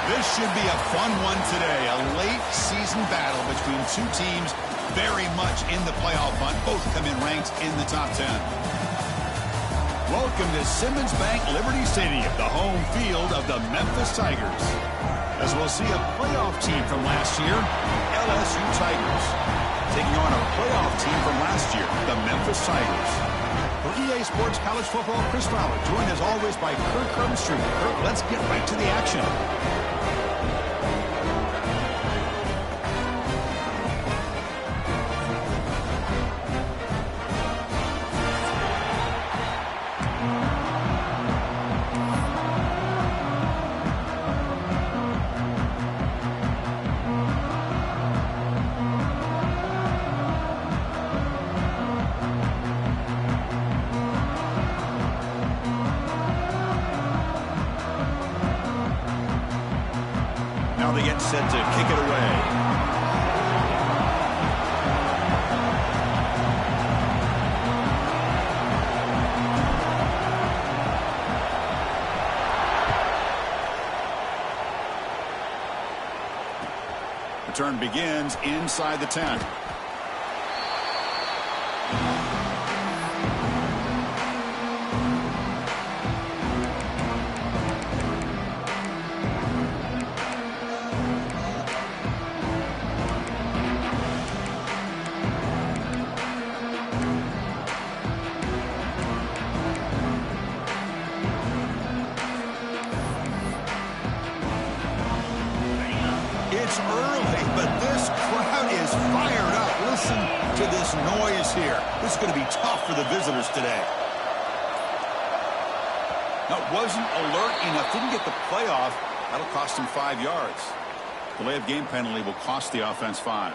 This should be a fun one today. A late season battle between two teams very much in the playoff hunt. Both come in ranked in the top 10. Welcome to Simmons Bank Liberty Stadium, the home field of the Memphis Tigers. As we'll see a playoff team from last year, LSU Tigers, taking on a playoff team from last year, the Memphis Tigers. For EA Sports College Football, Chris Fowler, joined as always by Kirk Herbstreit. Kirk, let's get right to the action. Now they get set to kick it away. Return begins inside the 10. It's early, but this crowd is fired up. Listen to this noise here. This is going to be tough for the visitors today. Now, wasn't alert enough, didn't get the playoff. That'll cost him 5 yards. Delay of game penalty will cost the offense 5.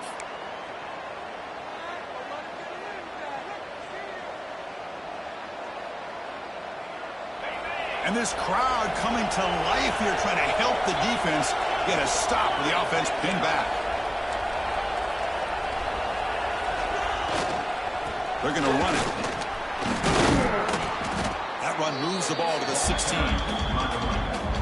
And this crowd coming to life here, trying to help the defense get a stop with the offense pinned back. They're going to run it. That run moves the ball to the 16.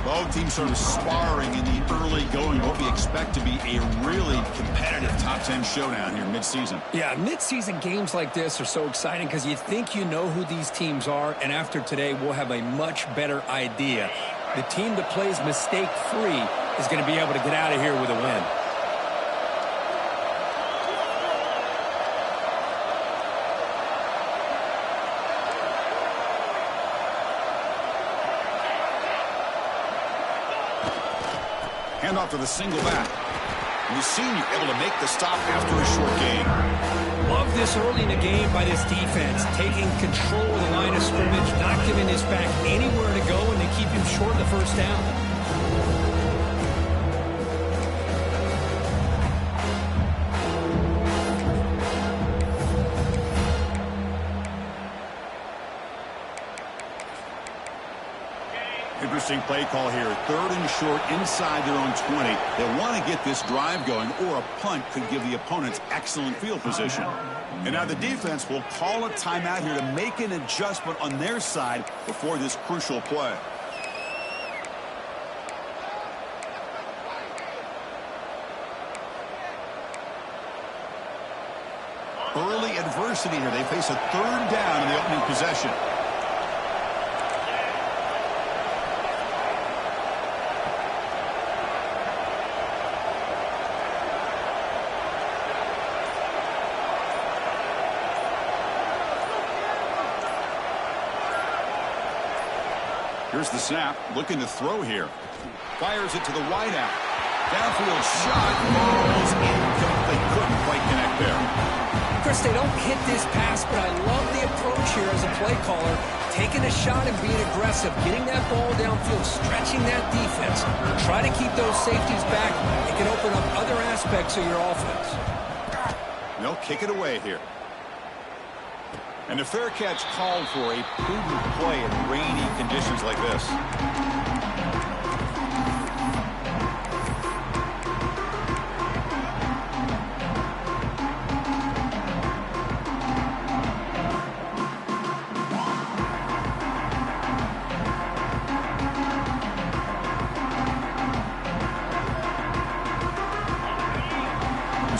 Both teams sort of sparring in the early going. What we expect to be a really competitive top 10 showdown here mid-season. Yeah, mid-season games like this are so exciting because you think you know who these teams are, and after today we'll have a much better idea. The team that plays mistake-free is going to be able to get out of here with a win. Handoff to the single back. And the senior able to make the stop after a short gain. Love this early in the game by this defense, taking control of the line of scrimmage, not giving his back anywhere to go, and they keep him short of the first down. Interesting play call here. 3rd and short inside their own 20. They want to get this drive going, or a punt could give the opponents excellent field position. And now the defense will call a timeout here to make an adjustment on their side before this crucial play. Early adversity here. They face a 3rd down in the opening possession. Here's the snap, looking to throw here. Fires it to the wideout. Downfield shot, falls incomplete. Couldn't quite connect there. Chris, they don't hit this pass, but I love the approach here as a play caller. Taking a shot and being aggressive, getting that ball downfield, stretching that defense. Try to keep those safeties back. It can open up other aspects of your offense. They'll kick it away here. And a fair catch called for a prudent play in rainy conditions like this.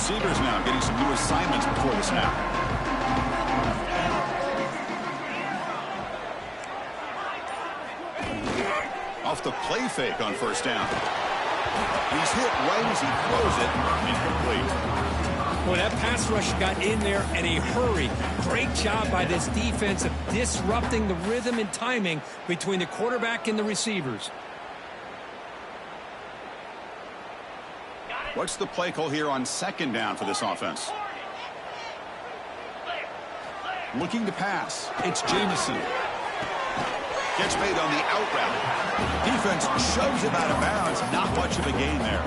receivers now getting some new assignments before the snap. Off the play fake on first down. He's hit right as he throws it. Incomplete. Well, that pass rush got in there in a hurry. Great job by this defense of disrupting the rhythm and timing between the quarterback and the receivers. What's the play call here on second down for this offense? Looking to pass. It's Jamison. Gets made on the out route. Defense shoves him out of bounds. Not much of a gain there.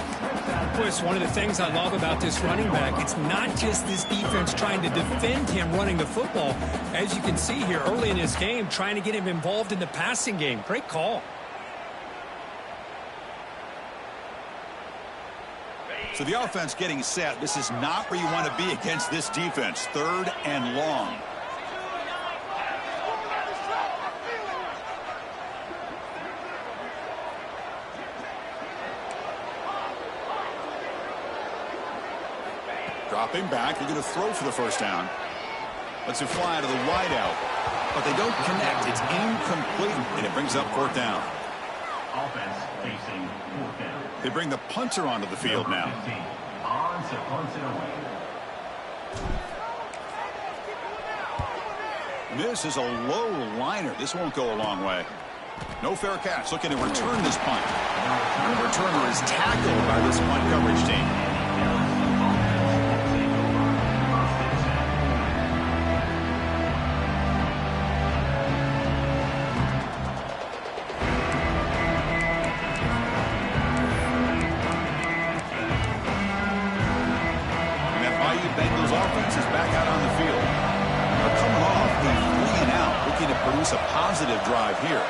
Of course, one of the things I love about this running back, it's not just this defense trying to defend him running the football. As you can see here early in this game, trying to get him involved in the passing game. Great call. So the offense getting set. This is not where you want to be against this defense. 3rd and long. Dropping back, they're going to throw for the first down. Lets it fly to the wide out. But they don't connect. It's incomplete, and it brings up 4th down. Offense facing 4th down. They bring the punter onto the field now. On to punt it away. This is a low liner. This won't go a long way. No fair catch. Looking to return this punt. The returner is tackled by this punt coverage team. A positive drive here.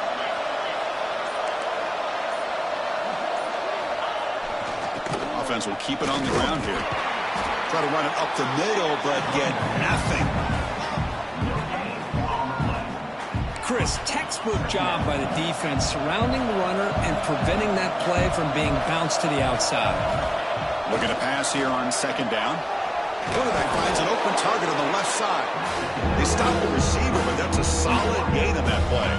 Offense will keep it on the ground here. Try to run it up the middle, but get nothing. Chris, textbook job by the defense surrounding the runner and preventing that play from being bounced to the outside. Looking to pass here on second down. Quarterback finds an open target on the left side. They stop the receiver, but that's a solid gain on that play.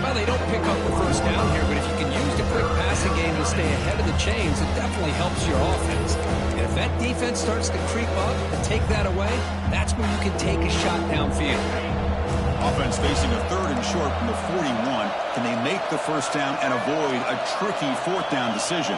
Well, they don't pick up the first down here, but if you can use the quick passing game to stay ahead of the chains, it definitely helps your offense. And if that defense starts to creep up and take that away, that's when you can take a shot downfield. Offense facing a 3rd and short from the 41. Can they make the first down and avoid a tricky 4th down decision?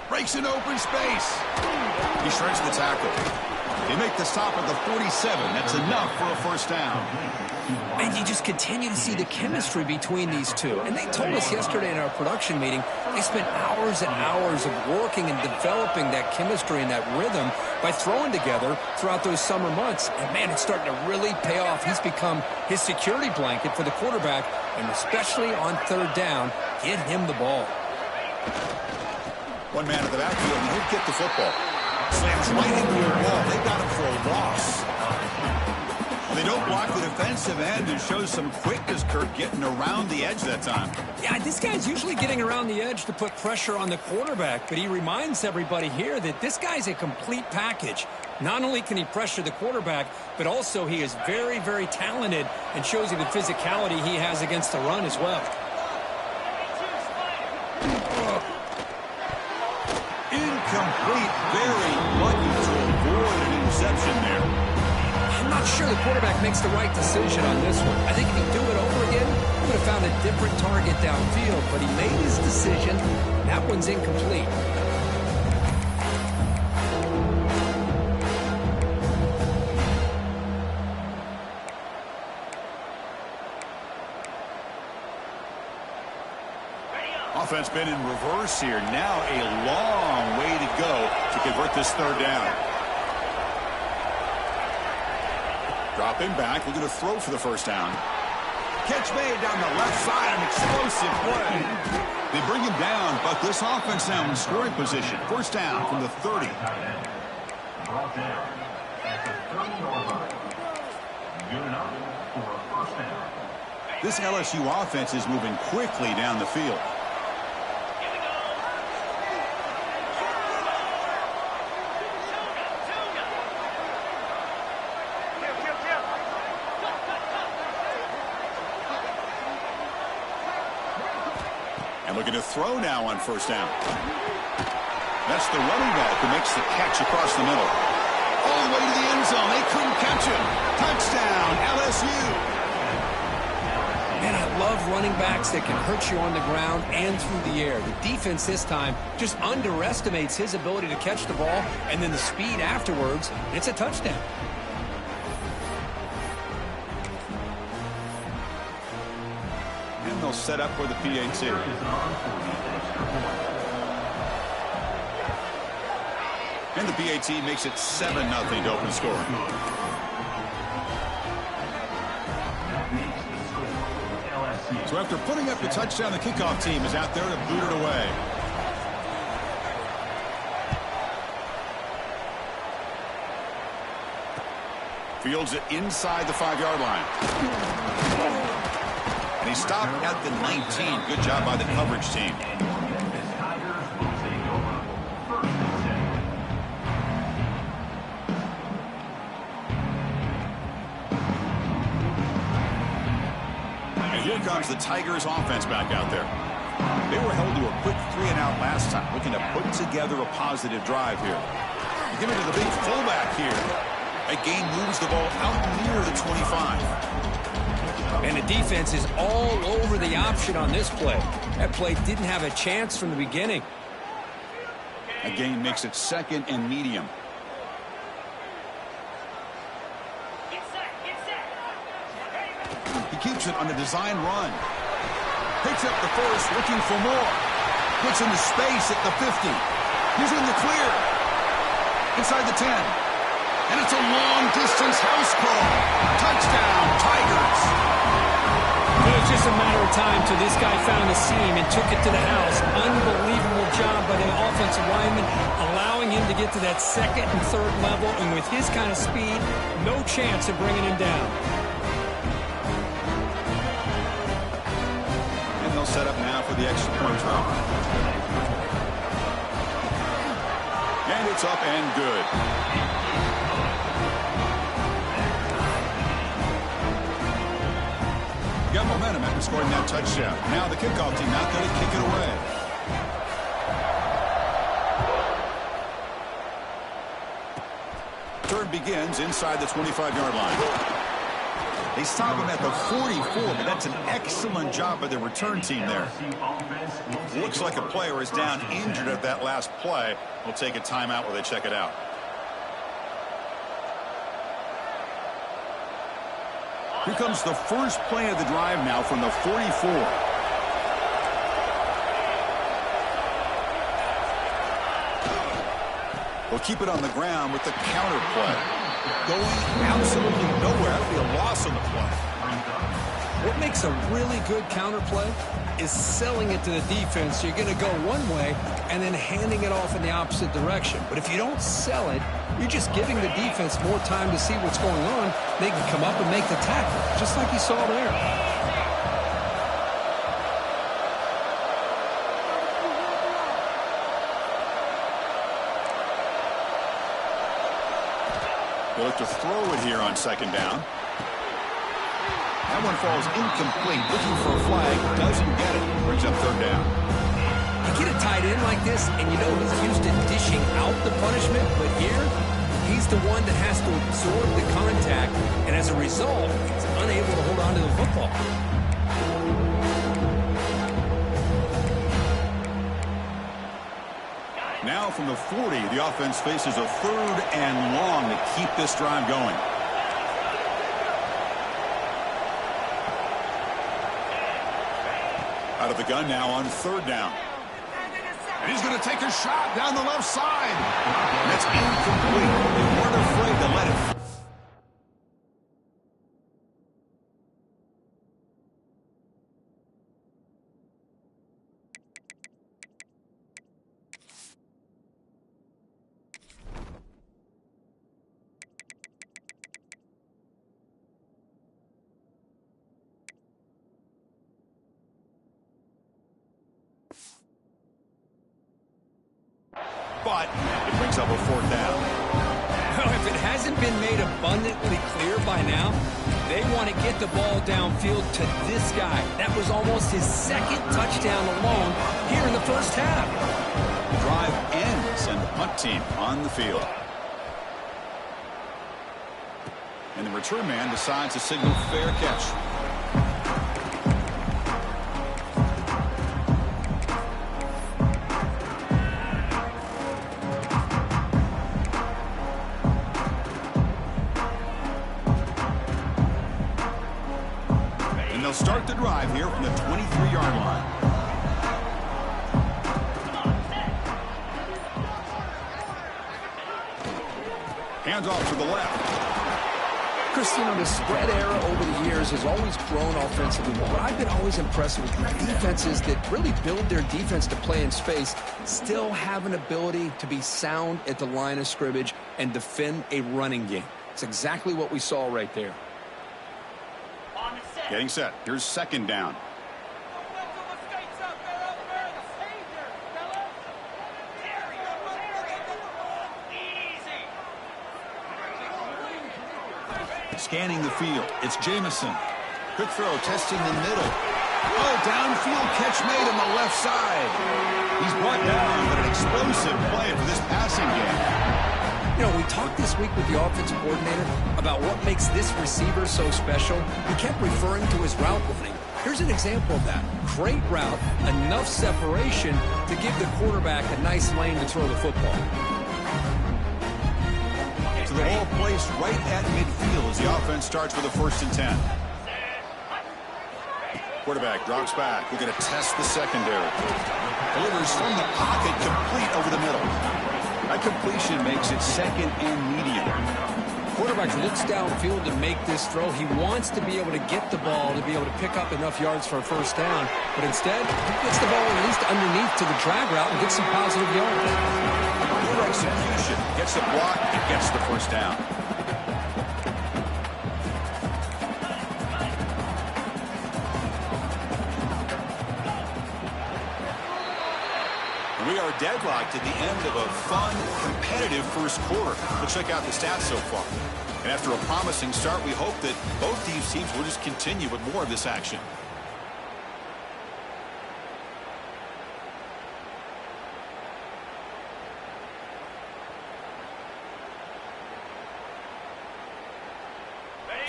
Breaks an open space. He shreds the tackle. They make the stop at the 47. That's enough for a first down. And you just continue to see the chemistry between these two. And they told us yesterday in our production meeting, they spent hours and hours of working and developing that chemistry and that rhythm by throwing together throughout those summer months. And, man, it's starting to really pay off. He's become his security blanket for the quarterback, and especially on 3rd down, get him the ball. One man at the backfield, and he'll get the football. Slams right into a wall. They got him for a loss. They don't block the defensive end and show some quickness, Kurt, getting around the edge that time. Yeah, this guy's usually getting around the edge to put pressure on the quarterback, but he reminds everybody here that this guy's a complete package. Not only can he pressure the quarterback, but also he is very, very talented and shows you the physicality he has against the run as well. Incomplete, very lucky to avoid an interception there. I'm not sure the quarterback makes the right decision on this one. I think if he'd do it over again, he would have found a different target downfield, but he made his decision. That one's incomplete. Offense been in reverse here. Now a long way to go to convert this 3rd down. Dropping back, looking to throw for the first down. Catch made down the left side, an explosive play. They bring him down, but this offense now in scoring position. First down from the 30. Brought down at the 30-yard line. Good enough for a first down. This LSU offense is moving quickly down the field. And looking to throw now on first down. That's the running back who makes the catch across the middle. All the way to the end zone. They couldn't catch him. Touchdown, LSU. Man, I love running backs that can hurt you on the ground and through the air. The defense this time just underestimates his ability to catch the ball, and then the speed afterwards, it's a touchdown. And they'll set up for the PAT. And the PAT makes it 7-0 to open score. So after putting up the touchdown, the kickoff team is out there to boot it away. Fields it inside the 5-yard line. And he stopped at the 19. Good job by the coverage team. Here comes the Tigers offense back out there. They were held to a quick 3-and-out last time, looking to put together a positive drive here. They give it to the big fullback here. That gain moves the ball out near the 25. And the defense is all over the option on this play. That play didn't have a chance from the beginning. That gain makes it 2nd and medium. Keeps it on the design run. Picks up the first, looking for more. Gets into space at the 50. He's in the clear. Inside the 10. And it's a long-distance house call. Touchdown, Tigers. It was just a matter of time till this guy found the seam and took it to the house. Unbelievable job by the offensive lineman, allowing him to get to that 2nd and 3rd level. And with his kind of speed, no chance of bringing him down. They'll set up now for the extra point try. And it's up and good. Got momentum after scoring that touchdown. Now the kickoff team out there to kick it away. Third begins inside the 25-yard line. They stop him at the 44, but that's an excellent job by the return team there. Looks like a player is down injured at that last play. We'll take a timeout while they check it out. Here comes the first play of the drive now from the 44. They'll keep it on the ground with the counter play. Going absolutely nowhere. That would be a loss on the play. What makes a really good counter play is selling it to the defense. So you're going to go one way and then handing it off in the opposite direction. But if you don't sell it, you're just giving the defense more time to see what's going on. They can come up and make the tackle, just like you saw there. They look to throw it here on 2nd down. That one falls incomplete. Looking for a flag. Doesn't get it. Brings up 3rd down. You get a tight end like this, and you know he's used to dishing out the punishment. But here, he's the one that has to absorb the contact. And as a result, he's unable to hold on to the football. Now from the 40, the offense faces a 3rd and long to keep this drive going. Out of the gun now on 3rd down. And he's going to take a shot down the left side. And it's incomplete. They weren't afraid to let it. but it brings up a 4th down. Well, if it hasn't been made abundantly clear by now, they want to get the ball downfield to this guy. That was almost his 2nd touchdown alone here in the first half. Drive ends and the punt team on the field. And the return man decides to signal fair catch. And they'll start the drive here from the 23-yard line. Hands off to the left. Chris, you know, the spread era over the years has always grown offensively. But I've been always impressed with defenses that really build their defense to play in space, still have an ability to be sound at the line of scrimmage and defend a running game. It's exactly what we saw right there. Getting set. Here's 2nd down. Scanning the field. It's Jamison. Quick throw, testing the middle. Oh, downfield catch made on the left side. He's brought down, but an explosive play for this passing game. You know, we talked this week with the offensive coordinator about what makes this receiver so special. He kept referring to his route running. Here's an example of that. Great route, enough separation to give the quarterback a nice lane to throw the football. So the ball placed right at midfield as the offense starts with a 1st and 10. Quarterback drops back. We're going to test the secondary. Delivers from the pocket, complete over the middle. That completion makes it 2nd and medium. Quarterback looks downfield to make this throw. He wants to be able to get the ball to be able to pick up enough yards for a 1st down. But instead, he gets the ball at least underneath to the drag route and gets some positive yards. Good execution. Gets the block. It gets the 1st down. We are deadlocked at the end of a fun, competitive 1st quarter. Let's check out the stats so far. And after a promising start, we hope that both these teams will just continue with more of this action.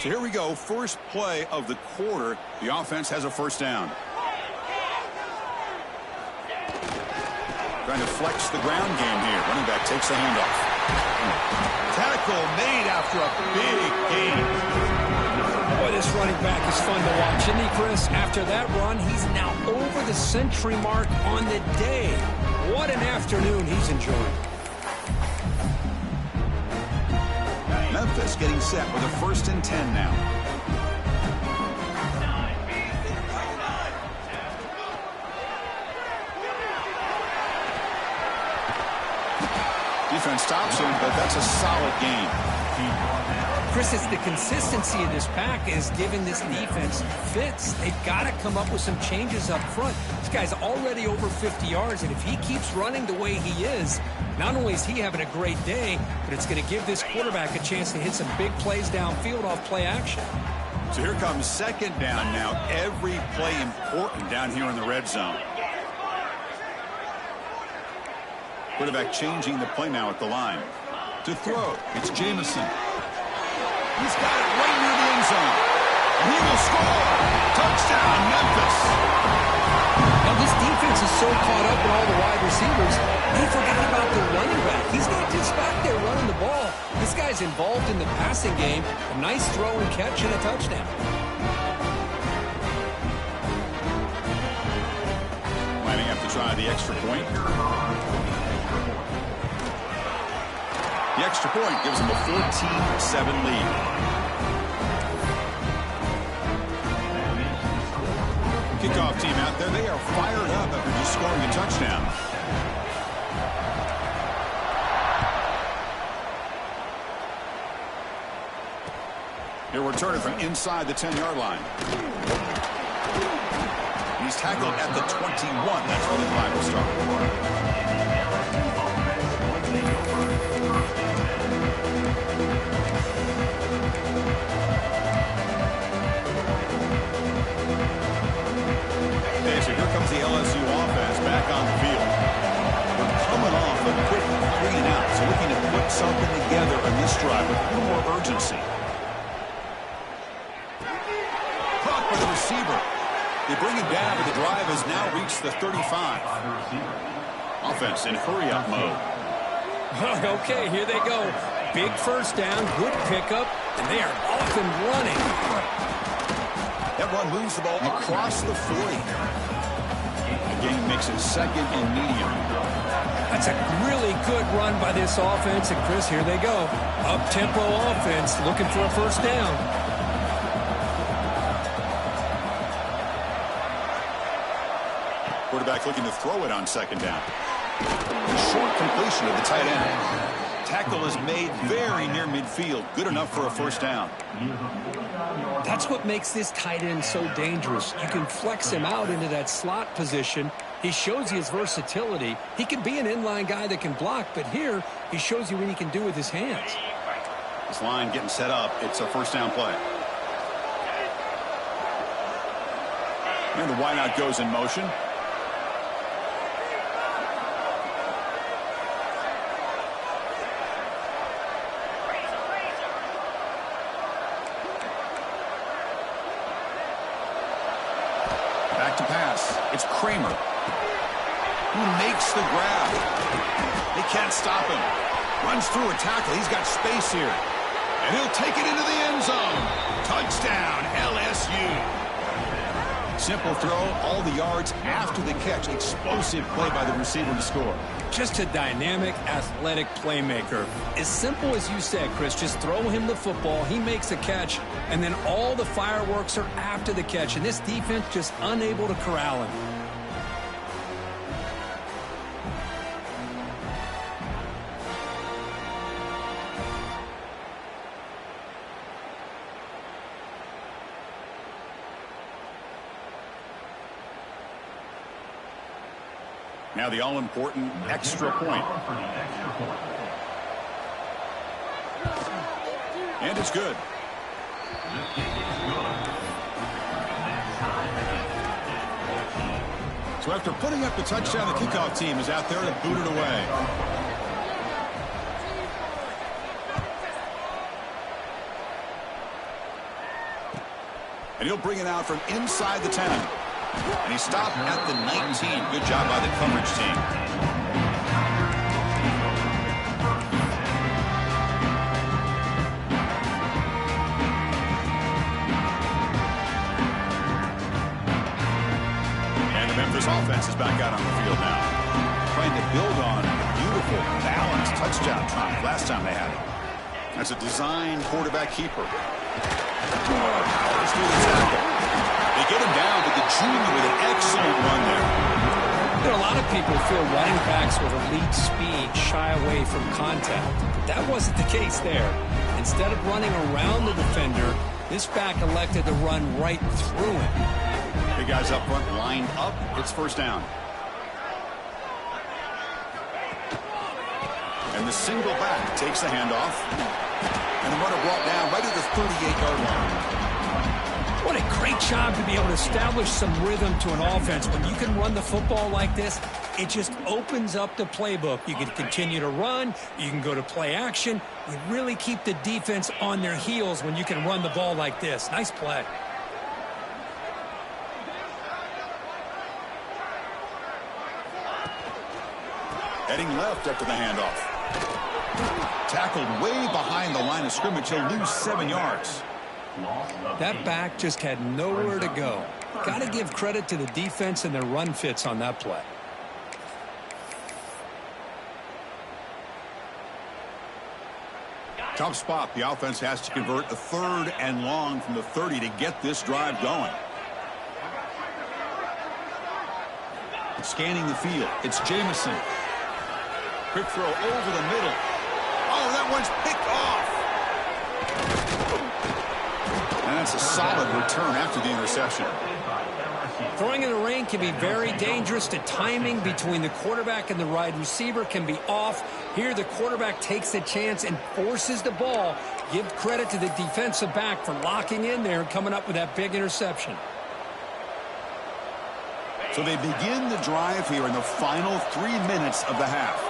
So here we go, first play of the quarter. The offense has a 1st down. Trying to flex the ground game here. Running back takes the handoff. Tackle made after a big gain. Boy, this running back is fun to watch, isn't he, Chris? After that run, he's now over the century mark on the day. What an afternoon he's enjoying. Memphis getting set with a 1st and 10 now. Defense stops him, but that's a solid gain. Chris, it's the consistency of this pack is giving this defense fits. They've got to come up with some changes up front. This guy's already over 50 yards, and if he keeps running the way he is, not only is he having a great day, but it's going to give this quarterback a chance to hit some big plays downfield off play action. So here comes 2nd down now. Every play important down here in the red zone. Quarterback changing the play now at the line. To throw, it's Jamison. He's got it right near the end zone. And he will score. Touchdown, Memphis. Now this defense is so caught up in all the wide receivers, they forgot about the running back. He's not just back there running the ball. This guy's involved in the passing game. A nice throw and catch and a touchdown. Might have to try the extra point. The extra point gives them a 14-7 lead. Kickoff team out there. They are fired up after just scoring a touchdown. He'll return it from inside the 10-yard line. He's tackled at the 21. That's where the drive will start. Okay, so here comes the LSU offense back on the field. We're coming off a quick 3-and-out, so looking to put something together on this drive with a little more urgency. Caught by the receiver. They bring him down, but the drive has now reached the 35. Offense in hurry-up mode. Okay, here they go. Big first down, good pickup, and they are off and running. That run moves the ball across the 40. The game makes it second and medium. That's a really good run by this offense, and Chris, here they go. Up-tempo offense, looking for a first down. Quarterback looking to throw it on second down. Short completion of the tight end. Tackle is made very near midfield. Good enough for a first down. That's what makes this tight end so dangerous. You can flex him out into that slot position. He shows you his versatility. He can be an inline guy that can block, but here he shows you what he can do with his hands. This line getting set up. It's a first down play. And the wideout goes in motion. Back to pass. It's Kramer who makes the grab. They can't stop him. Runs through a tackle. He's got space here. And he'll take it into the end zone. Touchdown, LSU. Simple throw, all the yards after the catch. Explosive play by the receiver to score. Just a dynamic, athletic playmaker. As simple as you said, Chris, just throw him the football, he makes a catch, and then all the fireworks are after the catch. And this defense just unable to corral him. Now the all-important extra point. And it's good. So after putting up the touchdown, the kickoff team is out there to boot it away. And he'll bring it out from inside the 10. And he stopped at the 19. Good job by the coverage team. And the Memphis offense is back out on the field now. Trying to build on a beautiful, balanced touchdown drive last time they had it. That's a design quarterback keeper. Powers through the tackle. They get him down, but the junior with an excellent run there. You know, a lot of people feel running backs with elite speed shy away from contact. But that wasn't the case there. Instead of running around the defender, this back elected to run right through him. The guys up front lined up. It's first down. And the single back takes the handoff. And the runner brought down right at the 38-yard line. What a great job to be able to establish some rhythm to an offense. When you can run the football like this, it just opens up the playbook. You can continue to run. You can go to play action. You really keep the defense on their heels when you can run the ball like this. Nice play. Heading left after the handoff. Tackled way behind the line of scrimmage. He'll lose 7 yards. That back just had nowhere to go. Got to give credit to the defense and their run fits on that play. Tough spot. The offense has to convert a 3rd and long from the 30 to get this drive going. Scanning the field. It's Jamison. Quick throw over the middle. Oh, that one's picked off. And that's a solid return after the interception. Throwing in the rain can be very dangerous. The timing between the quarterback and the wide receiver can be off. Here, the quarterback takes a chance and forces the ball. Give credit to the defensive back for locking in there and coming up with that big interception. So they begin the drive here in the final 3 minutes of the half.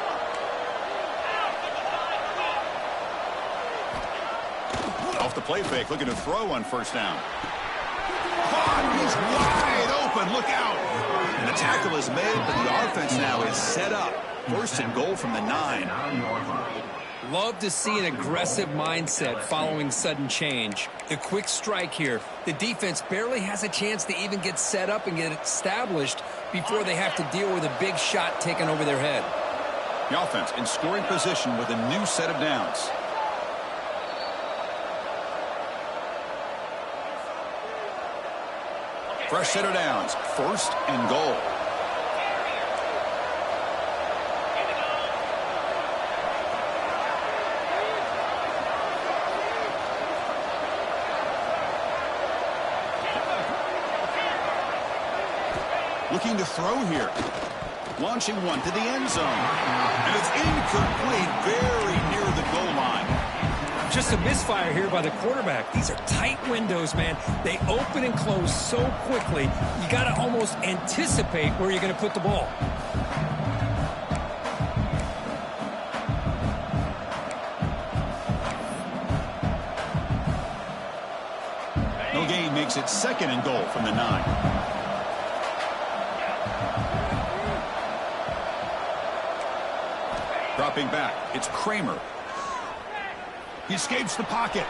Off the play fake, looking to throw on first down. Caught, he's wide open, look out. And the tackle is made, but the offense now is set up. First and goal from the 9. Love to see an aggressive mindset following sudden change. The quick strike here. The defense barely has a chance to even get set up and get established before they have to deal with a big shot taken over their head. The offense in scoring position with a new set of downs. Fresh set of downs. First and goal. Looking to throw here. Launching one to the end zone. And it's incomplete, very near the goal line. Just a misfire here by the quarterback. These are tight windows, man. They open and close so quickly, you got to almost anticipate where you're going to put the ball. No gain makes it second and goal from the 9. Dropping back, it's Kramer. He escapes the pocket.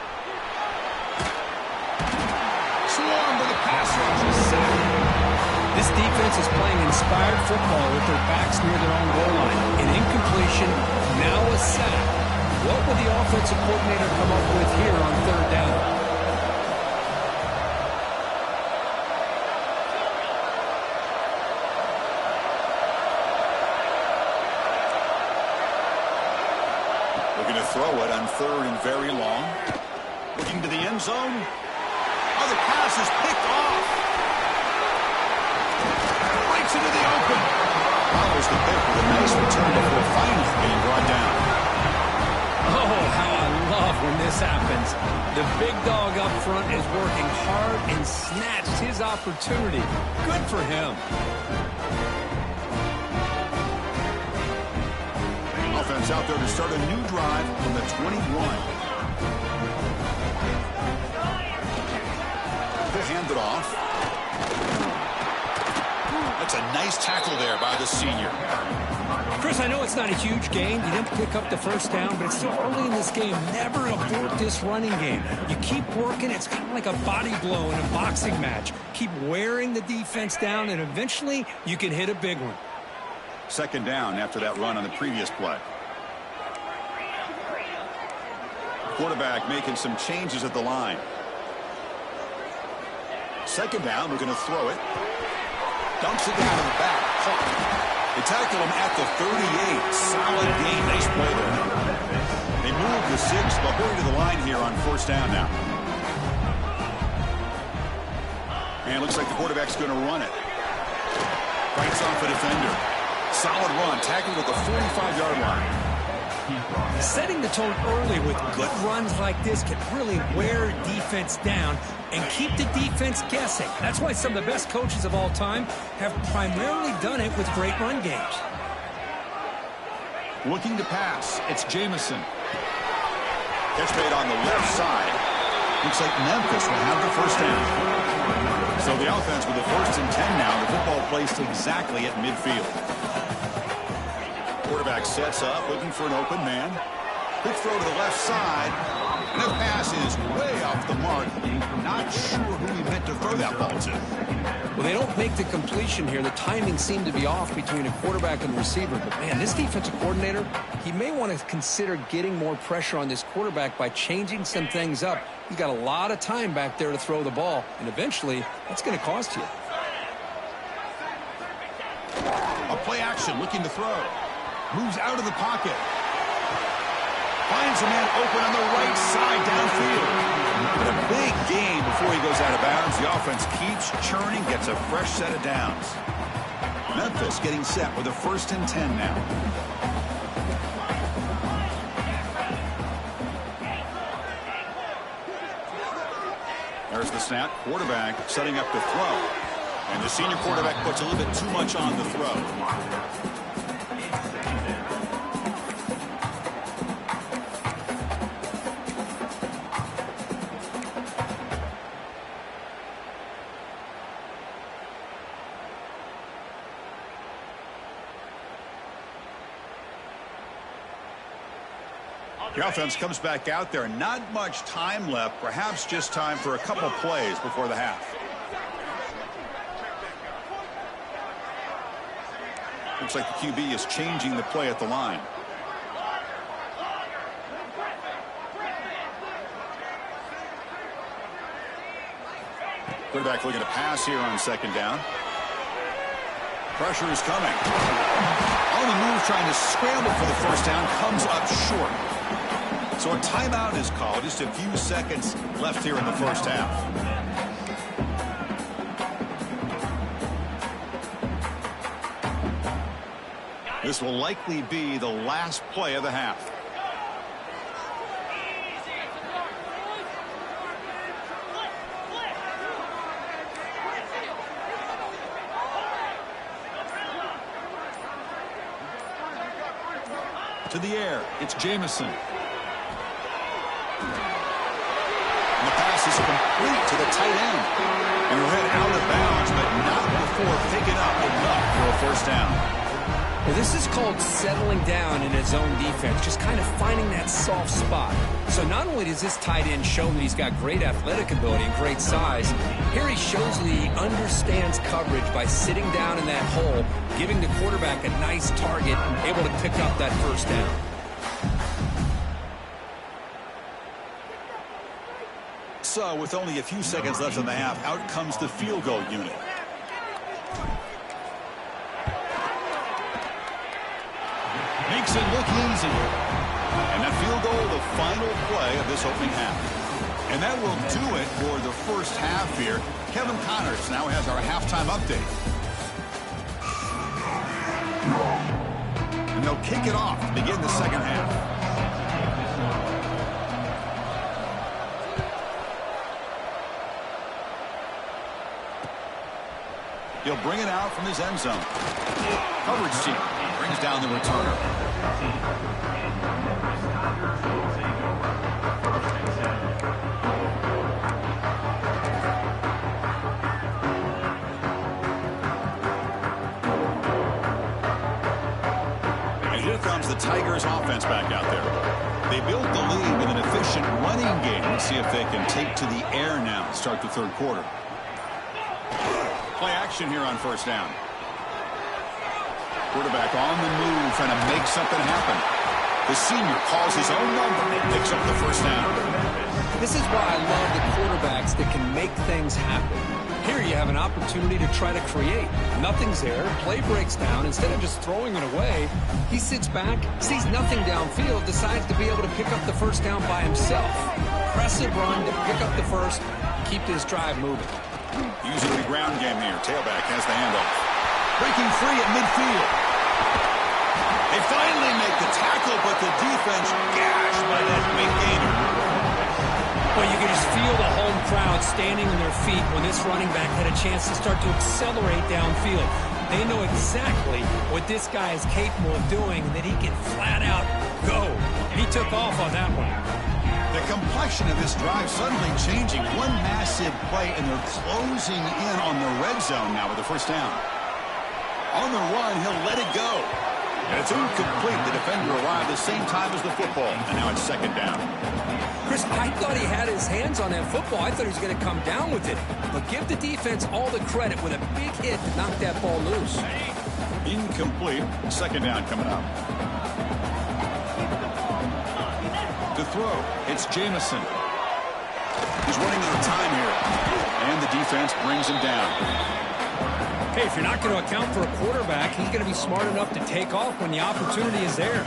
Swarm with a pass rush. This defense is playing inspired football with their backs near their own goal line. An incompletion, now a sack. What would the offensive coordinator come up with here on third down? Throw it on third and very long. Looking to the end zone. Oh, the pass is picked off. Breaks into the open. Follows the pick with a nice return before finally being brought down. Oh, how I love when this happens. The big dog up front is working hard and snatched his opportunity. Good for him. Offense out there to start a new drive from the 21. They'll hand it off. That's a nice tackle there by the senior. Chris, I know it's not a huge gain. You didn't pick up the first down, but it's still early in this game. Never abort this running game. You keep working. It's kind of like a body blow in a boxing match. Keep wearing the defense down, and eventually you can hit a big one. Second down after that run on the previous play. Quarterback making some changes at the line. Second down, we're going to throw it. Dumps it down in the back. They tackle him at the 38. Solid gain. Nice play there. They move the 6. They'll hurry to the line here on first down now. And it looks like the quarterback's going to run it. Fights off a defender. Solid run. Tackled at the 45-yard line. Setting the tone early with good runs like this can really wear defense down and keep the defense guessing. That's why some of the best coaches of all time have primarily done it with great run games. Looking to pass. It's Jamison. Catch made on the left side. Looks like Memphis will have the first down. So the offense with the first and 10 now. The football placed exactly at midfield. Quarterback sets up, looking for an open man. Quick throw to the left side. And the pass is way off the mark. Not sure who he meant to throw that ball to. Well, they don't make the completion here. The timing seemed to be off between a quarterback and receiver. But, man, this defensive coordinator, he may want to consider getting more pressure on this quarterback by changing some things up. He's got a lot of time back there to throw the ball. And eventually, that's going to cost you. A play action, looking to throw. Moves out of the pocket. Finds a man open on the right side downfield. But a big gain before he goes out of bounds. The offense keeps churning, gets a fresh set of downs. Memphis getting set with a 1st and 10 now. There's the snap. Quarterback setting up to throw. And the senior quarterback puts a little bit too much on the throw. The offense comes back out there. Not much time left. Perhaps just time for a couple plays before the half. Looks like the QB is changing the play at the line. Quarterback looking to pass here on 2nd down. Pressure is coming. On the move, trying to scramble for the 1st down, comes up short. So a timeout is called. Just a few seconds left here in the 1st half. This will likely be the last play of the half. To the air, it's Jamison. And the pass is complete to the tight end. And we're headed out of bounds, but not before picking up enough for a 1st down. Well, this is called settling down in his own defense, just kind of finding that soft spot. So not only does this tight end show that he's got great athletic ability and great size, here he shows that he understands coverage by sitting down in that hole, giving the quarterback a nice target, and able to pick up that 1st down. So with only a few seconds left in the half, out comes the field goal unit. Makes it look easy. And that field goal, the final play of this opening half. And that will do it for the 1st half here. Kevin Connors now has our halftime update. And they'll kick it off to begin the 2nd half. He'll bring it out from his end zone. Coverage team brings down the returner. And here comes the Tigers offense back out there. They built the lead with an efficient running game. Let's see if they can take to the air now to start the 3rd quarter. Play action here on 1st down. Quarterback on the move, trying to make something happen. The senior calls his own number and picks up the 1st down. This is why I love the quarterbacks that can make things happen. Here you have an opportunity to try to create. Nothing's there. Play breaks down. Instead of just throwing it away, he sits back, sees nothing downfield, decides to be able to pick up the 1st down by himself. Impressive run to pick up the 1st, keep this drive moving. Using the ground game here. Tailback has the handoff. Breaking free at midfield. They finally make the tackle, but the defense gashed by that big gainer. Well, you can just feel the home crowd standing on their feet when this running back had a chance to start to accelerate downfield. They know exactly what this guy is capable of doing, and that he can flat out go. He took off on that one. The complexion of this drive suddenly changing. One massive play, and they're closing in on the red zone now with the 1st down. On the run, he'll let it go. And it's incomplete. The defender arrived the same time as the football, and now it's 2nd down. Chris, I thought he had his hands on that football. I thought he was going to come down with it. But give the defense all the credit with a big hit to knock that ball loose. Incomplete. 2nd down coming up. To throw, it's Jamison. He's running out of time here. And the defense brings him down. Hey, if you're not going to account for a quarterback, he's going to be smart enough to take off when the opportunity is there.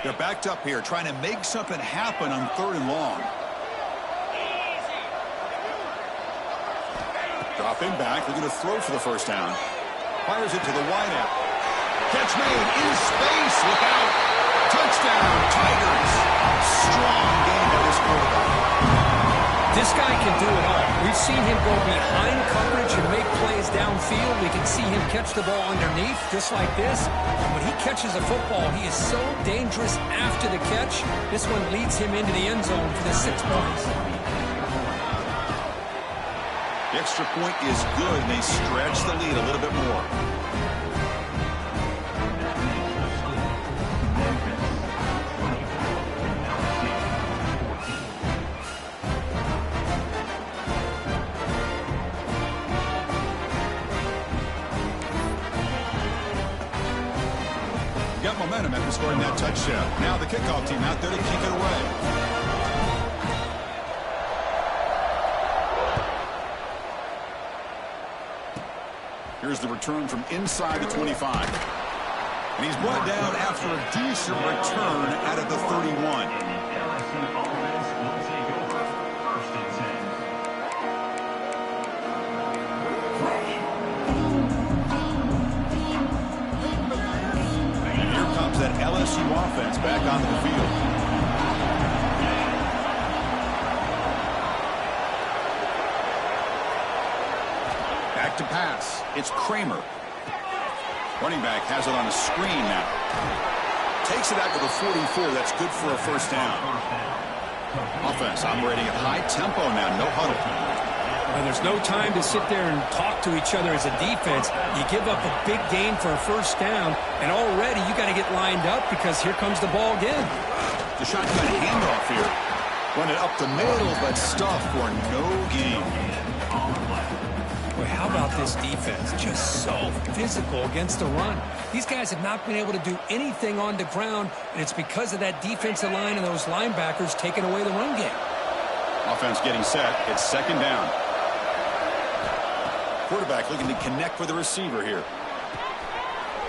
They're backed up here trying to make something happen on 3rd and long. Dropping back, looking to throw for the first down. Fires it to the wideout. Catch made in space. Look out. Touchdown, Tigers. Strong game by this quarterback. This guy can do it all. We've seen him go behind coverage and make plays downfield. We can see him catch the ball underneath just like this. And when he catches a football, he is so dangerous after the catch. This one leads him into the end zone for the 6 points. The extra point is good, and they stretch the lead a little bit more. Got momentum after scoring that touchdown. Now the kickoff team out there to kick it away. Here's the return from inside the 25. And he's brought down after a decent return out of the 31. And here comes that LSU offense back onto the field. To pass. It's Kramer. Running back has it on a screen now. Takes it out to the 44. That's good for a first down. Offense operating at high tempo now. No huddle. Well, there's no time to sit there and talk to each other as a defense. You give up a big gain for a first down, and already you got to get lined up because here comes the ball again. The shotgun handoff here. Run it up the middle, but stuffed for no gain. Boy, how about this defense? Just so physical against the run. These guys have not been able to do anything on the ground, and it's because of that defensive line and those linebackers taking away the run game. Offense getting set. It's 2nd down. Quarterback looking to connect with the receiver here.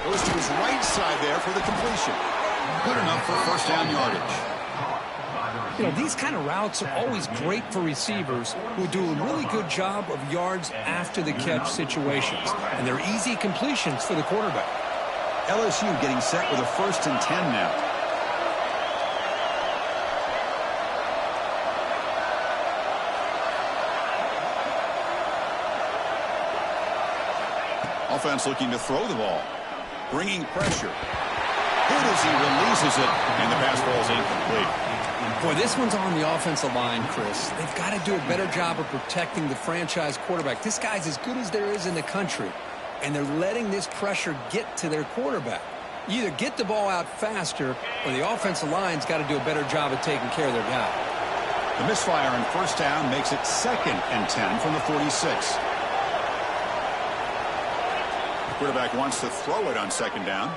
Goes to his right side there for the completion. Good enough for first down yardage. You know, these kind of routes are always great for receivers who do a really good job of yards after the catch situations. And they're easy completions for the quarterback. LSU getting set with a 1st and 10 now. Offense looking to throw the ball. Bringing pressure. Good as he releases it, and the pass ball is incomplete. Boy, this one's on the offensive line, Chris. They've got to do a better job of protecting the franchise quarterback. This guy's as good as there is in the country, and they're letting this pressure get to their quarterback. You either get the ball out faster, or the offensive line's got to do a better job of taking care of their guy. The misfire on first down makes it 2nd and 10 from the 46. The quarterback wants to throw it on 2nd down.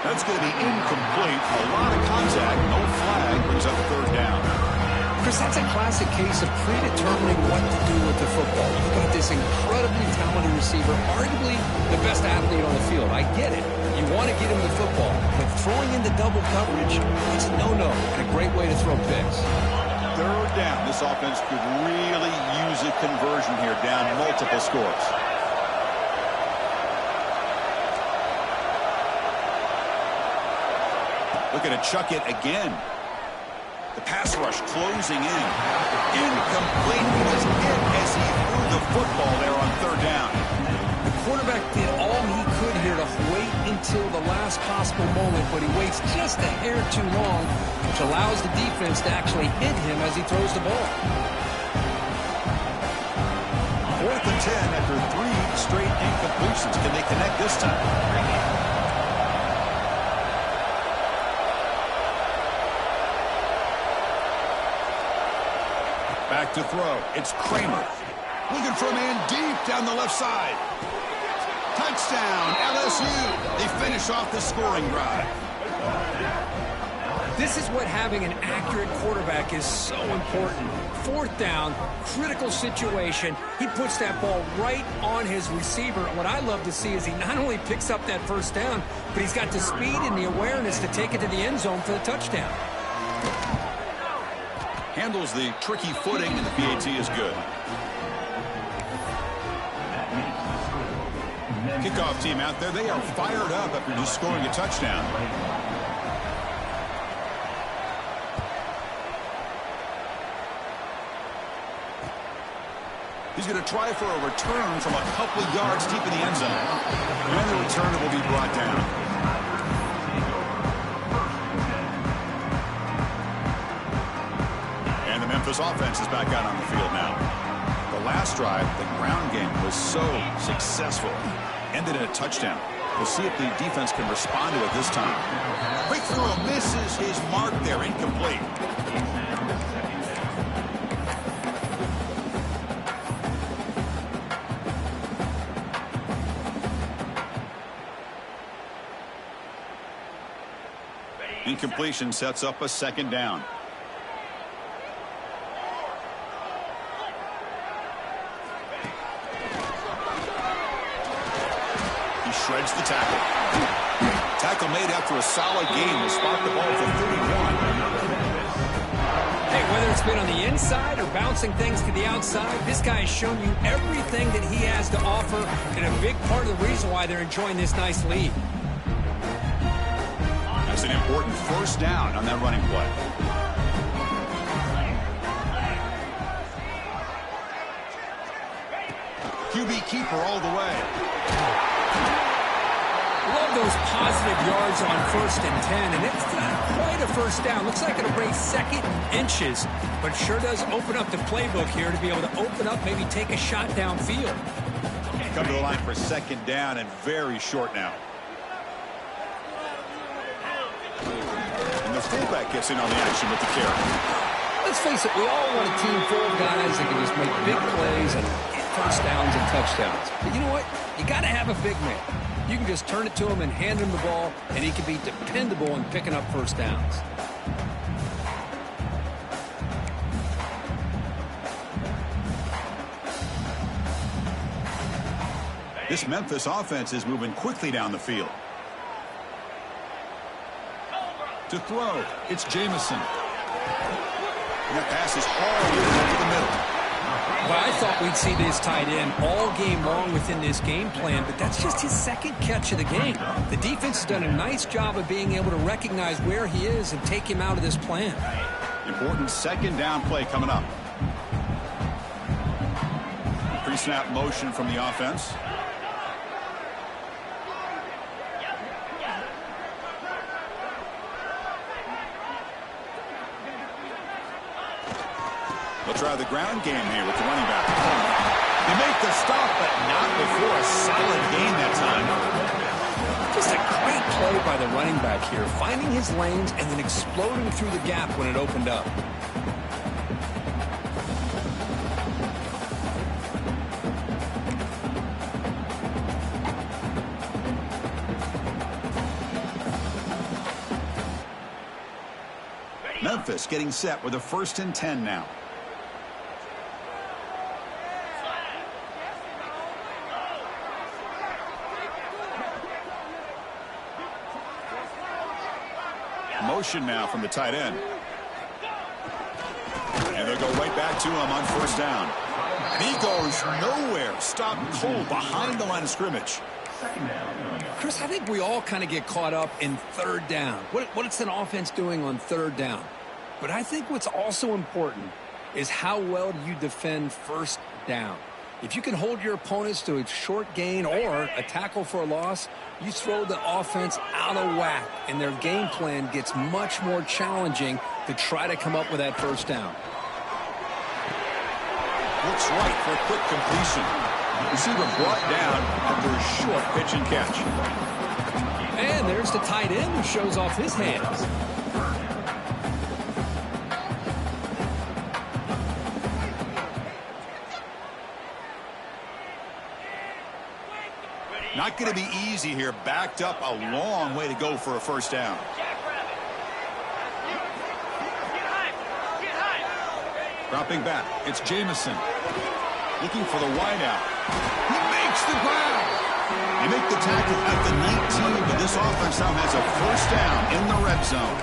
That's going to be incomplete. A lot of contact. No flag. Brings up 3rd down. Chris, that's a classic case of predetermining what to do with the football. You've got this incredibly talented receiver, arguably the best athlete on the field. I get it. You want to get him the football. But throwing into double coverage, it's a no-no and a great way to throw picks. 3rd down. This offense could really use a conversion here, down multiple scores. Looking to chuck it again. The pass rush closing in. Incomplete. It was hit as he threw the football there on 3rd down. The quarterback did all he could here to wait until the last possible moment, but he waits just a hair too long, which allows the defense to actually hit him as he throws the ball. 4th and 10 after 3 straight incompletions. Can they connect this time? Back to throw. It's Kramer. Looking for a man deep down the left side. Touchdown, LSU. They finish off the scoring drive. This is what having an accurate quarterback is so important. Fourth down, critical situation. He puts that ball right on his receiver. What I love to see is he not only picks up that first down, but he's got the speed and the awareness to take it to the end zone for the touchdown. Handles the tricky footing, and the PAT is good. Kickoff team out there, they are fired up after just scoring a touchdown. He's going to try for a return from a couple of yards deep in the end zone. And the return will be brought down. And the Memphis offense is back out on the field now. The last drive, the ground game was so successful. Ended in a touchdown. We'll see if the defense can respond to it this time. Quick throw misses his mark there, incomplete. Incompletion sets up a second down. He shreds the tackle. Tackle made after a solid game will spot the ball for 31. Hey, whether it's been on the inside or bouncing things to the outside, this guy has shown you everything that he has to offer, and a big part of the reason why they're enjoying this nice lead. That's an important first down on that running play. QB keeper all the way. Love those positive yards on 1st and 10, and it's not quite a first down. Looks like it'll bring second inches, but sure does open up the playbook here to be able to open up, maybe take a shot downfield. Come to the line for second down and very short now. And the fullback gets in on the action with the carry. Let's face it, we all want a team full of guys that can just make big plays and get first downs and touchdowns. But you know what? You got to have a big man. You can just turn it to him and hand him the ball, and he can be dependable in picking up first downs. This Memphis offense is moving quickly down the field. To throw, it's Jamison. And that pass is hauled over the middle. Well, I thought we'd see this tight end all game long within this game plan, but that's just his second catch of the game. The defense has done a nice job of being able to recognize where he is and take him out of this plan. Important second down play coming up. Pre-snap motion from the offense. They'll try the ground game here with the running back. They make the stop, but not before a solid gain that time. Just a great play by the running back here, finding his lanes and then exploding through the gap when it opened up. Memphis getting set with a 1st and 10 now. Motion now from the tight end. And they'll go right back to him on 1st down. And he goes nowhere. Stopped cold behind the line of scrimmage. Chris, I think we all kind of get caught up in 3rd down. What's an offense doing on 3rd down? But I think what's also important is how well do you defend 1st down. If you can hold your opponents to a short gain or a tackle for a loss, you throw the offense out of whack, and their game plan gets much more challenging to try to come up with that 1st down. Looks right for a quick completion. Receiver brought down after a short pitch and catch. And there's the tight end who shows off his hands. Not going to be easy here. Backed up a long way to go for a 1st down. Dropping back, it's Jamison. Looking for the wideout. He makes the grab. They make the tackle at the 19, but this offense now has a first down in the red zone.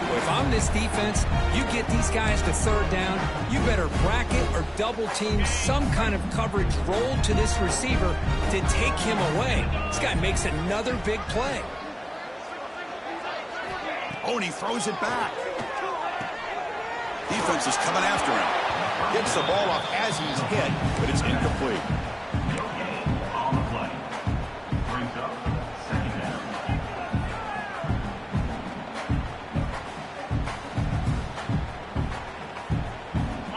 Well, if I'm this defense, you get these guys to third down, you better bracket or double team some kind of coverage roll to this receiver to take him away. This guy makes another big play. Oh, and he throws it back. Defense is coming after him. Gets the ball off as he's hit, but it's incomplete. On the play. Brings up second down.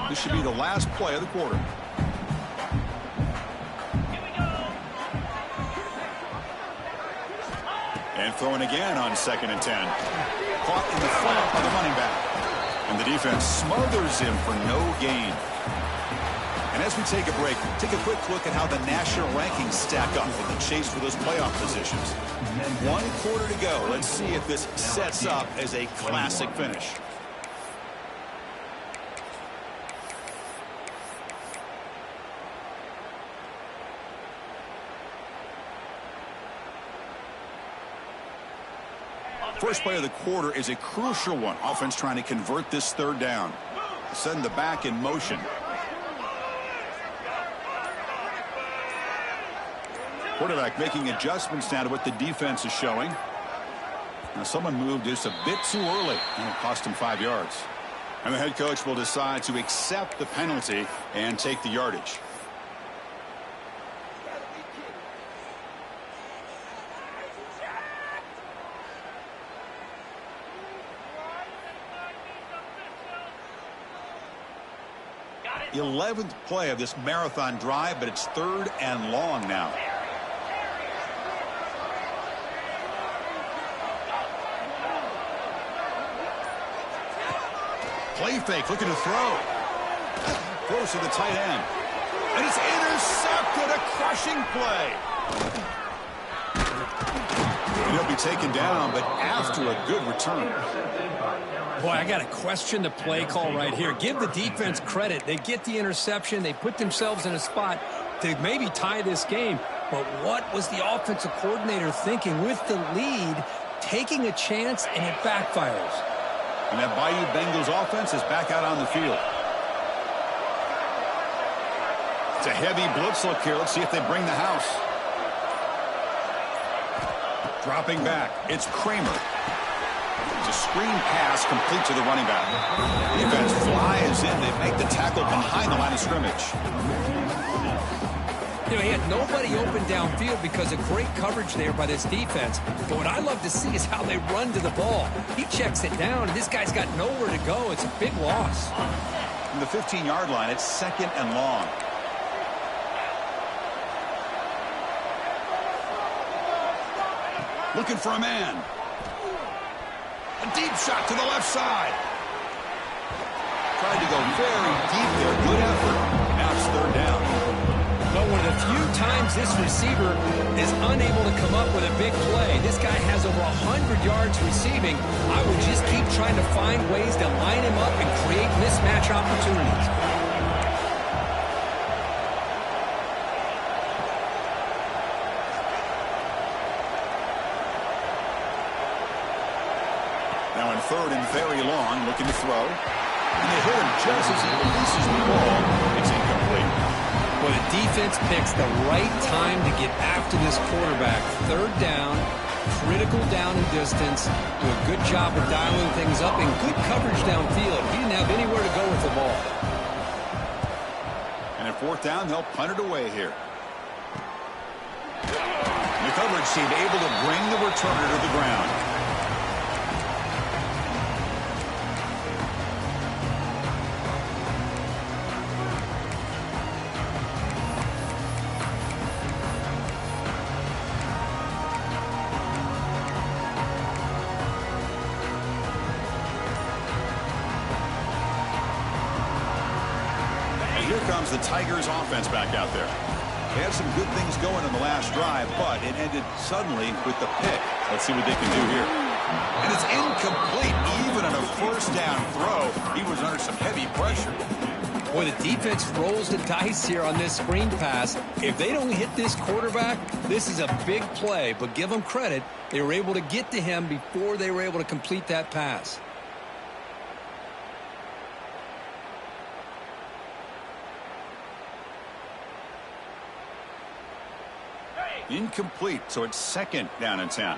This should be the last play of the quarter. And throwing again on 2nd and 10. Caught in the flat by the running back. And the defense smothers him for no gain. And as we take a break, take a quick look at how the national rankings stack up in the chase for those playoff positions. 1 quarter to go. Let's see if this sets up as a classic finish. First play of the quarter is a crucial one. Offense trying to convert this third down. Send the back in motion. Quarterback making adjustments now to what the defense is showing. Now someone moved just a bit too early, and it cost him 5 yards. And the head coach will decide to accept the penalty and take the yardage. The 11th play of this marathon drive, but it's 3rd and long now. Play fake, looking to throw. Throws to the tight end. And it's intercepted, a crushing play. And he'll be taken down, but after a good return. Boy, I got to question the play call right here. Give the defense credit. They get the interception. They put themselves in a spot to maybe tie this game. But what was the offensive coordinator thinking with the lead, taking a chance, and it backfires? And that Bayou Bengals offense is back out on the field. It's a heavy blitz look here. Let's see if they bring the house. Dropping back, it's Kramer. It's a screen pass complete to the running back. Defense flies in. They make the tackle behind the line of scrimmage. You know, he had nobody open downfield because of great coverage there by this defense. But what I love to see is how they run to the ball. He checks it down, and this guy's got nowhere to go. It's a big loss. From the 15-yard line, it's 2nd and long. Looking for a man. A deep shot to the left side. Tried to go very deep there. Good effort. Now it's 3rd down. But one of the few times this receiver is unable to come up with a big play. This guy has over 100 yards receiving. I would just keep trying to find ways to line him up and create mismatch opportunities. Now in 3rd and very long, looking to throw. And they hit him just as he releases the ball. It's incomplete. Well, the defense picks the right time to get after this quarterback. 3rd down, critical down and distance. Do a good job of dialing things up and good coverage downfield. He didn't have anywhere to go with the ball. And at 4th down, they'll punt it away here. The coverage team able to bring the returner to the ground. Here comes the Tigers offense back out there. They had some good things going in the last drive, but it ended suddenly with the pick. Let's see what they can do here. And it's incomplete. Even on a first down throw, he was under some heavy pressure. Boy, the defense rolls the dice here on this screen pass. If they don't hit this quarterback, this is a big play. But give them credit. They were able to get to him before they were able to complete that pass. Incomplete, so it's second down and 10.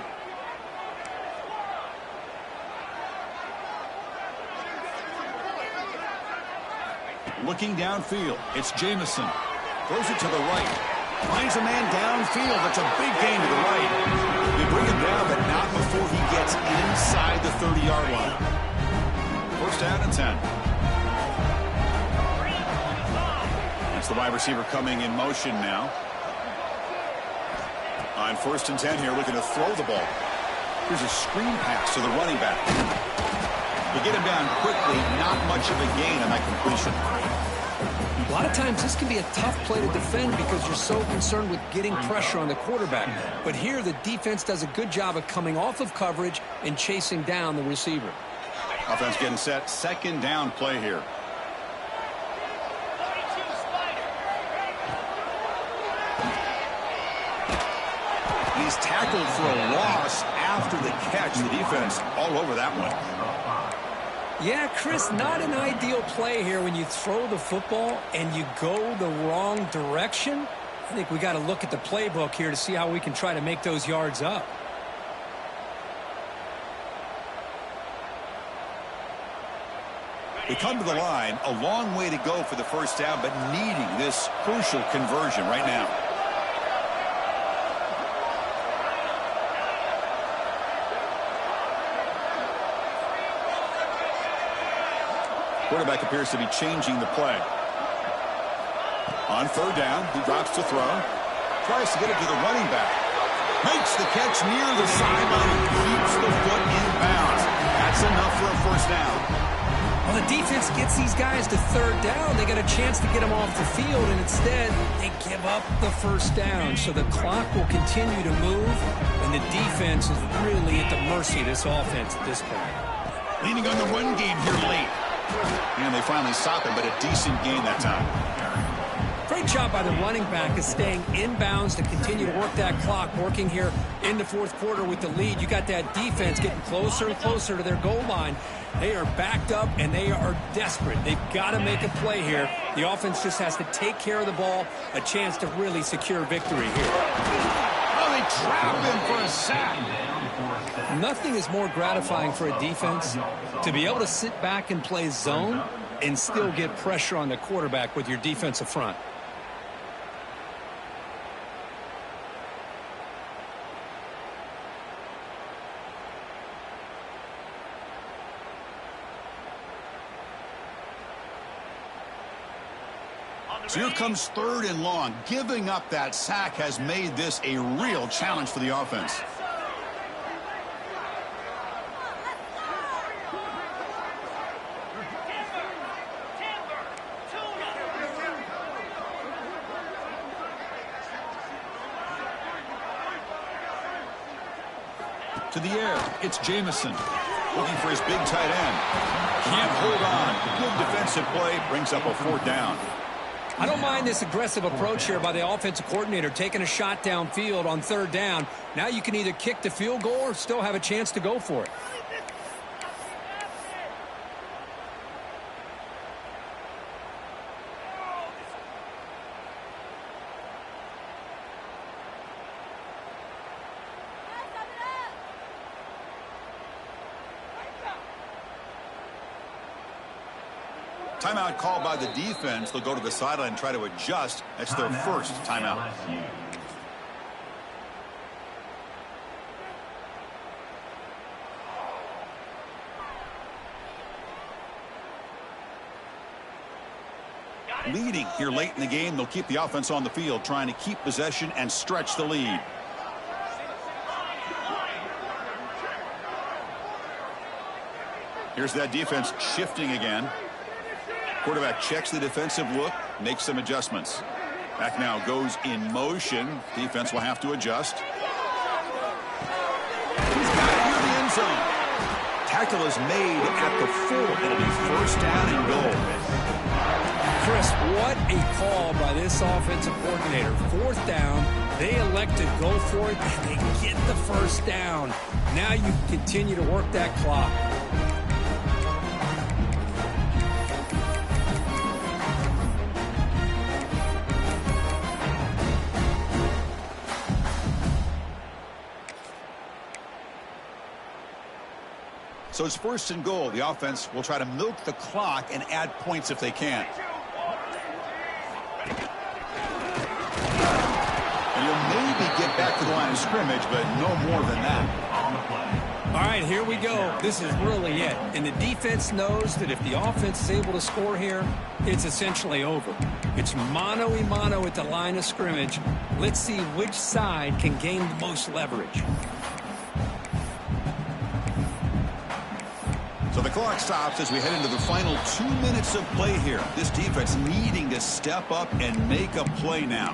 Looking downfield, it's Jamison. Throws it to the right. Finds a man downfield. That's a big gain to the right. They bring him down, but not before he gets inside the 30-yard line. First down and 10. That's the wide receiver coming in motion now. On first and 10 here, looking to throw the ball. Here's a screen pass to the running back. They get him down quickly, not much of a gain on that completion. A lot of times this can be a tough play to defend because you're so concerned with getting pressure on the quarterback. But here the defense does a good job of coming off of coverage and chasing down the receiver. Offense getting set. Second down play here. He's tackled for a loss after the catch. The defense all over that one. Yeah, Chris, not an ideal play here when you throw the football and you go the wrong direction. I think we got to look at the playbook here to see how we can try to make those yards up. They come to the line, a long way to go for the first down, but needing this crucial conversion right now. Quarterback appears to be changing the play. On third down, he drops to throw. Tries to get it to the running back. Makes the catch near the sideline and keeps the foot in bounds. That's enough for a first down. Well, the defense gets these guys to third down. They got a chance to get them off the field, and instead they give up the first down. So the clock will continue to move, and the defense is really at the mercy of this offense at this point. Leaning on the run game here late. And they finally stop him, but a decent gain that time. Great job by the running back is staying inbounds to continue to work that clock, working here in the fourth quarter with the lead. You got that defense getting closer and closer to their goal line. They are backed up, and they are desperate. They've got to make a play here. The offense just has to take care of the ball, a chance to really secure victory here. Oh, they trap him for a sack. Nothing is more gratifying for a defense to be able to sit back and play zone and still get pressure on the quarterback with your defensive front. So here comes third and long. Giving up that sack has made this a real challenge for the offense. To the air, it's Jamison. Looking for his big tight end. Can't hold on. Good defensive play. Brings up a fourth down. I don't mind this aggressive approach here by the offensive coordinator, taking a shot downfield on third down. Now you can either kick the field goal or still have a chance to go for it. Timeout called by the defense. They'll go to the sideline and try to adjust. That's their first timeout. Leading here late in the game, they'll keep the offense on the field, trying to keep possession and stretch the lead. Here's that defense shifting again. Quarterback checks the defensive look, makes some adjustments. Back now goes in motion. Defense will have to adjust. He's got it near the end zone. Tackle is made at the 4. It'll be first down and goal. Chris, what a call by this offensive coordinator. 4th down, they elect to go for it, and they get the first down. Now you continue to work that clock. So it's first and goal. The offense will try to milk the clock and add points if they can. And you'll maybe get back to the line of scrimmage, but no more than that. All right, here we go. This is really it. And the defense knows that if the offense is able to score here, it's essentially over. It's mano-a-mano at the line of scrimmage. Let's see which side can gain the most leverage. So the clock stops as we head into the final 2 minutes of play here. This defense needing to step up and make a play now.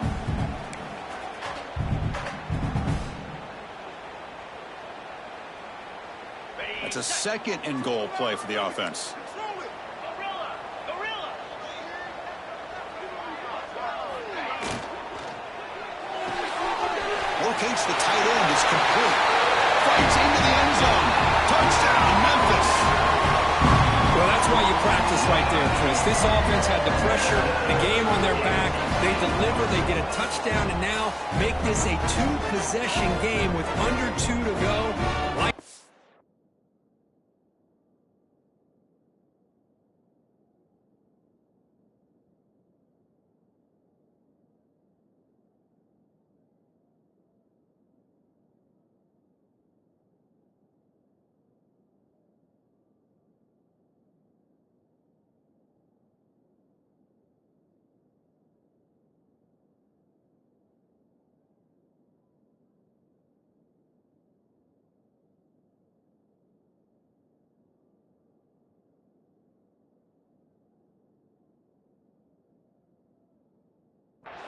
That's a second and goal play for the offense. Locates the tight end. It's complete. Fights into the end zone. Touchdown, Memphis. Well, that's why you practice right there, Chris. This offense had the pressure, the game on their back. They deliver, they get a touchdown, and now make this a 2-possession game with under 2 to go.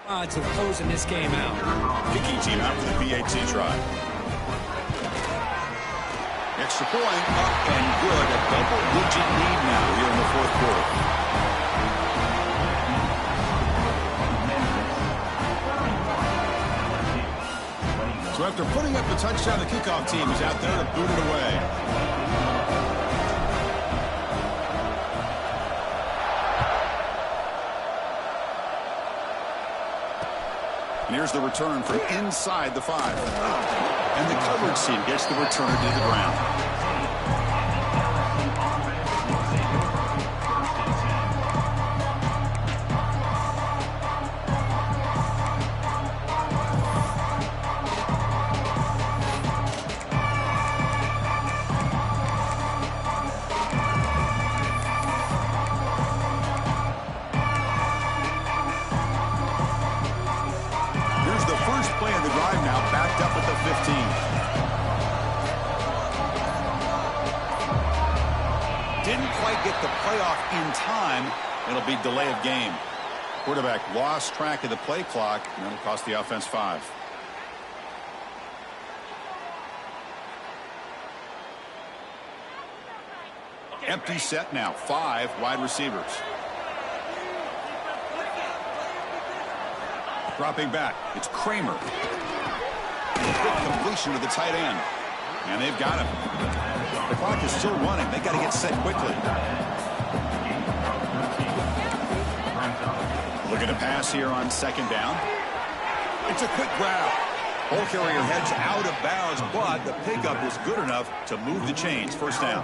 Odds of closing this game out. Kicking team out for the PAT try. Extra point, up and good. A double-digit lead now here in the 4th quarter. So after putting up the touchdown, the kickoff team is out there to boot it away. And here's the return from inside the 5. And the coverage team gets the returner to the ground. Didn't quite get the playoff in time. It'll be delay of game. Quarterback lost track of the play clock, and that'll cost the offense 5. Empty set now. 5 wide receivers. Dropping back. It's Kramer. Quick completion to the tight end. And they've got him. The clock is still running. They got to get set quickly. Looking to pass here on 2nd down. It's a quick grab. Ball carrier heads out of bounds, but the pickup was good enough to move the chains. First down.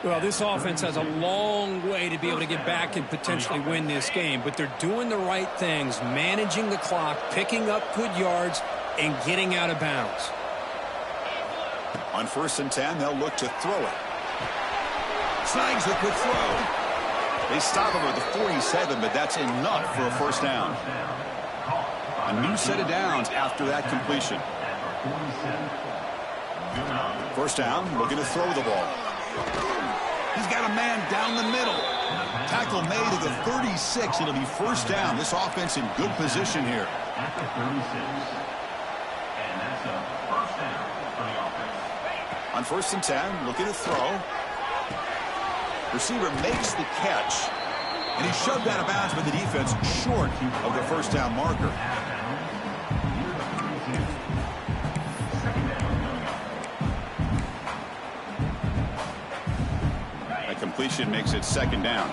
Well, this offense has a long way to be able to get back and potentially win this game, but they're doing the right things, managing the clock, picking up good yards, and getting out of bounds. On 1st and 10, they'll look to throw it. Snags the quick throw. They stop him at the 47, but that's enough for a first down. A new set of downs after that completion. First down, looking to throw the ball. He's got a man down the middle. Tackle made at the 36. It'll be first down. This offense in good position here. At the 36. And that's a first down for the offense. On 1st and 10, looking to throw. Receiver makes the catch, and he's shoved out of bounds by the defense short of the first down marker. That completion makes it 2nd down.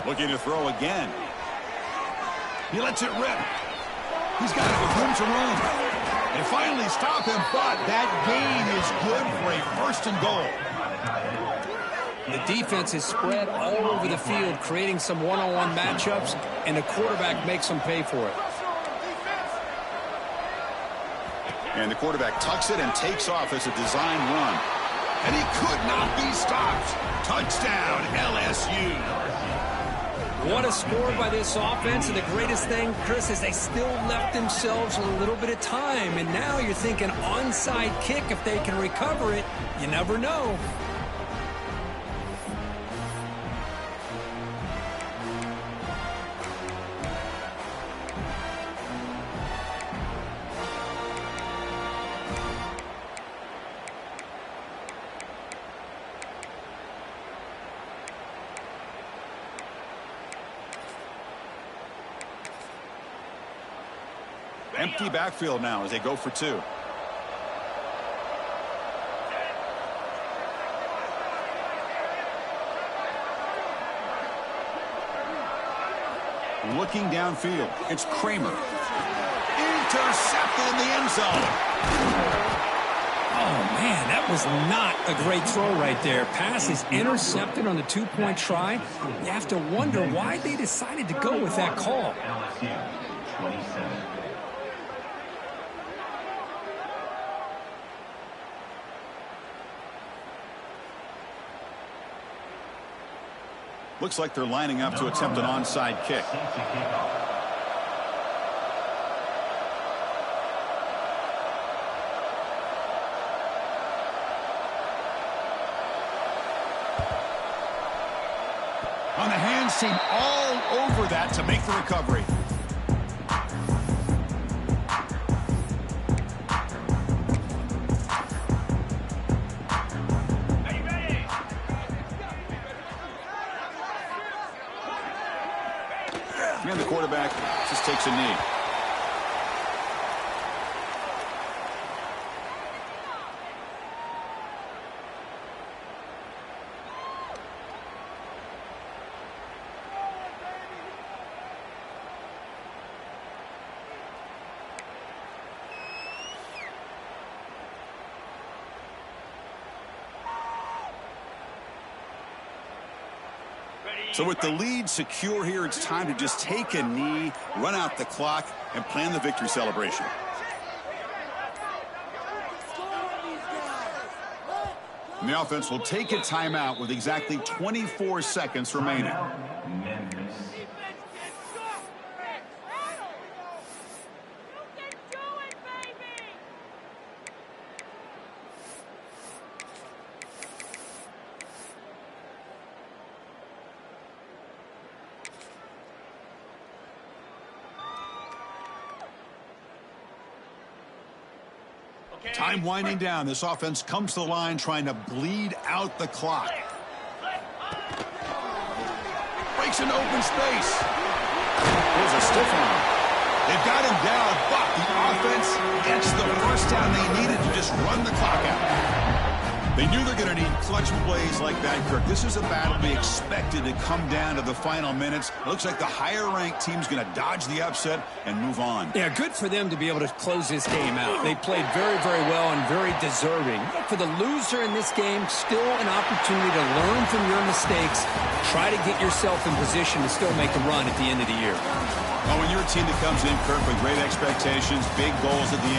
Looking to throw again. He lets it rip. He's got it with room to roam. And finally stop him, but that gain is good for a 1st and goal. The defense is spread all over the field, creating some one-on-one matchups, and the quarterback makes them pay for it. And the quarterback tucks it and takes off as a design run. And he could not be stopped. Touchdown, LSU. What a score by this offense, and the greatest thing, Chris, is they still left themselves a little bit of time, and now you're thinking onside kick if they can recover it. You never know. Empty backfield now as they go for 2. Looking downfield, it's Kramer. Intercepted in the end zone. Oh, man, that was not a great throw right there. Pass is intercepted on the 2-point try. You have to wonder why they decided to go with that call. LSU 27. Looks like they're lining up to attempt an onside kick. On the hands team, all over that to make the recovery. And the quarterback just takes a knee. So with the lead secure here, it's time to just take a knee, run out the clock, and plan the victory celebration. And the offense will take a timeout with exactly 24 seconds remaining. Memphis. Time winding down. This offense comes to the line trying to bleed out the clock. Breaks into open space. There's a stiff arm. They've got him down, but the offense gets the first down they needed to just run the clock out. They knew they're going to need clutch plays like that, Kirk. This is a battle to be expected to come down to the final minutes. It looks like the higher-ranked team's going to dodge the upset and move on. Yeah, good for them to be able to close this game out. They played very, very well and very deserving. For the loser in this game, still an opportunity to learn from your mistakes. Try to get yourself in position to still make a run at the end of the year. Well, when you're a team that comes in, Kirk, with great expectations, big goals at the end,